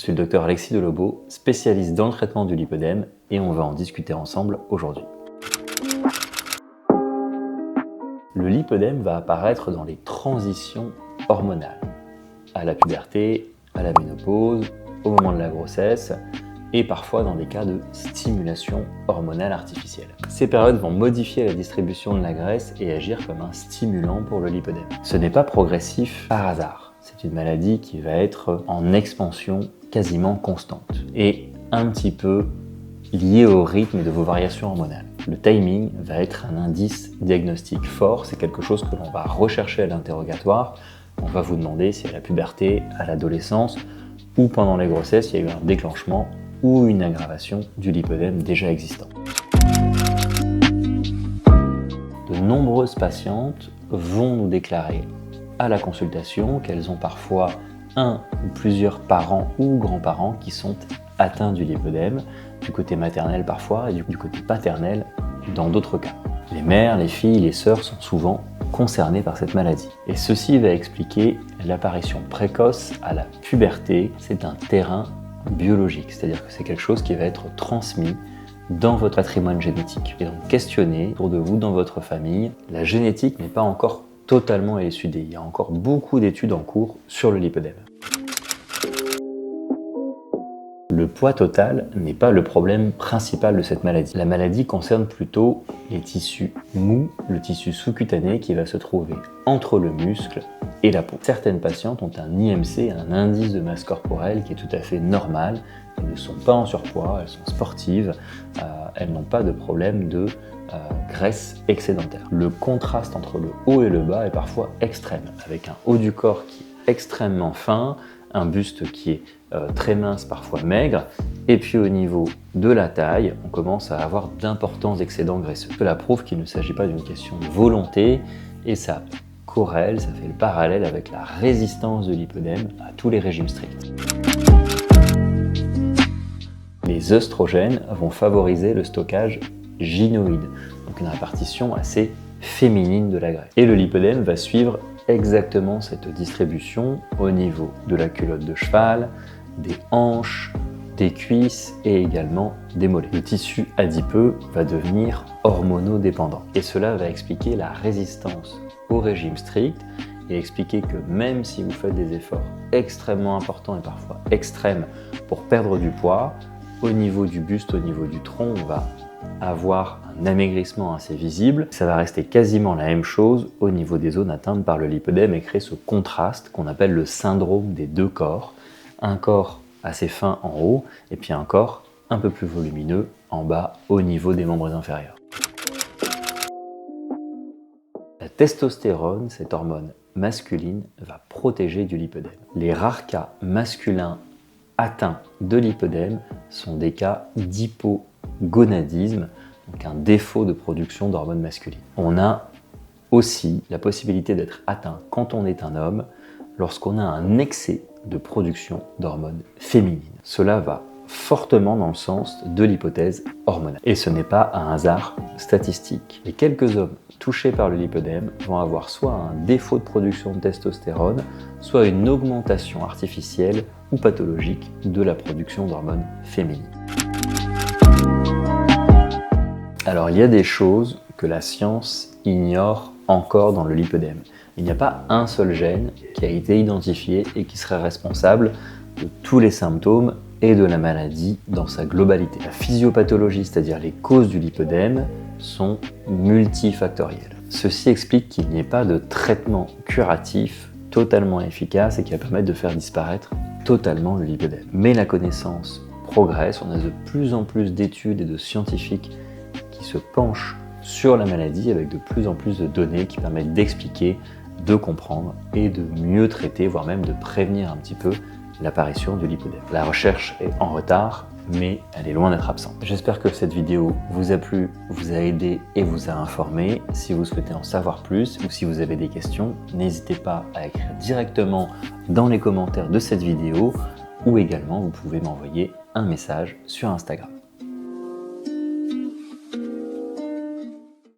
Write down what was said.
suis le docteur Alexis Delobo, spécialiste dans le traitement du lipœdème et on va en discuter ensemble aujourd'hui. Le lipœdème va apparaître dans les transitions hormonales, à la puberté, à la ménopause, au moment de la grossesse et parfois dans des cas de stimulation hormonale artificielle. Ces périodes vont modifier la distribution de la graisse et agir comme un stimulant pour le lipœdème. Ce n'est pas progressif par hasard. C'est une maladie qui va être en expansion quasiment constante et un petit peu liée au rythme de vos variations hormonales. Le timing va être un indice diagnostique fort, c'est quelque chose que l'on va rechercher à l'interrogatoire. On va vous demander si à la puberté, à l'adolescence ou pendant les grossesses, il y a eu un déclenchement ou une aggravation du lipœdème déjà existant. De nombreuses patientes vont nous déclarer à la consultation qu'elles ont parfois un ou plusieurs parents ou grands-parents qui sont atteints du lipœdème, du côté maternel parfois et du côté paternel dans d'autres cas. Les mères, les filles, les sœurs sont souvent concernées par cette maladie. Et ceci va expliquer l'apparition précoce à la puberté. C'est un terrain biologique, c'est-à-dire que c'est quelque chose qui va être transmis dans votre patrimoine génétique. Et donc questionner autour de vous, dans votre famille, la génétique n'est pas encore totalement élucidée. Il y a encore beaucoup d'études en cours sur le lipœdème. Le poids total n'est pas le problème principal de cette maladie. La maladie concerne plutôt les tissus mous, le tissu sous-cutané qui va se trouver entre le muscle et la peau. Certaines patientes ont un IMC, un indice de masse corporelle qui est tout à fait normal. Elles ne sont pas en surpoids, elles sont sportives, elles n'ont pas de problème de graisse excédentaire. Le contraste entre le haut et le bas est parfois extrême, avec un haut du corps qui est extrêmement fin, un buste qui est très mince, parfois maigre, et puis au niveau de la taille, on commence à avoir d'importants excédents graisseux. Cela prouve qu'il ne s'agit pas d'une question de volonté, et ça corrèle, ça fait le parallèle avec la résistance de lipœdème à tous les régimes stricts. Les œstrogènes vont favoriser le stockage gynoïde, donc une répartition assez féminine de la graisse. Et le lipœdème va suivre exactement cette distribution au niveau de la culotte de cheval, des hanches, des cuisses et également des mollets. Le tissu adipeux va devenir hormonodépendant et cela va expliquer la résistance au régime strict et expliquer que même si vous faites des efforts extrêmement importants et parfois extrêmes pour perdre du poids, au niveau du buste, au niveau du tronc, on va avoir un amaigrissement assez visible. Ça va rester quasiment la même chose au niveau des zones atteintes par le lipœdème et créer ce contraste qu'on appelle le syndrome des deux corps. Un corps assez fin en haut et puis un corps un peu plus volumineux en bas au niveau des membres inférieurs. La testostérone, cette hormone masculine, va protéger du lipœdème. Les rares cas masculins atteints de lipœdème sont des cas d'hypogonadisme, donc un défaut de production d'hormones masculines. On a aussi la possibilité d'être atteint quand on est un homme lorsqu'on a un excès de production d'hormones féminines. Cela va fortement dans le sens de l'hypothèse hormonale. Et ce n'est pas un hasard statistique. Les quelques hommes touchés par le lipœdème vont avoir soit un défaut de production de testostérone, soit une augmentation artificielle ou pathologique de la production d'hormones féminines. Alors il y a des choses que la science ignore encore dans le lipœdème. Il n'y a pas un seul gène qui a été identifié et qui serait responsable de tous les symptômes et de la maladie dans sa globalité. La physiopathologie, c'est-à-dire les causes du lipœdème, sont multifactorielles. Ceci explique qu'il n'y ait pas de traitement curatif totalement efficace et qui va permettre de faire disparaître totalement le lipœdème. Mais la connaissance progresse, on a de plus en plus d'études et de scientifiques qui se penchent sur la maladie avec de plus en plus de données qui permettent d'expliquer, de comprendre et de mieux traiter, voire même de prévenir un petit peu l'apparition du lipœdème. La recherche est en retard, mais elle est loin d'être absente. J'espère que cette vidéo vous a plu, vous a aidé et vous a informé. Si vous souhaitez en savoir plus ou si vous avez des questions, n'hésitez pas à écrire directement dans les commentaires de cette vidéo ou également vous pouvez m'envoyer un message sur Instagram.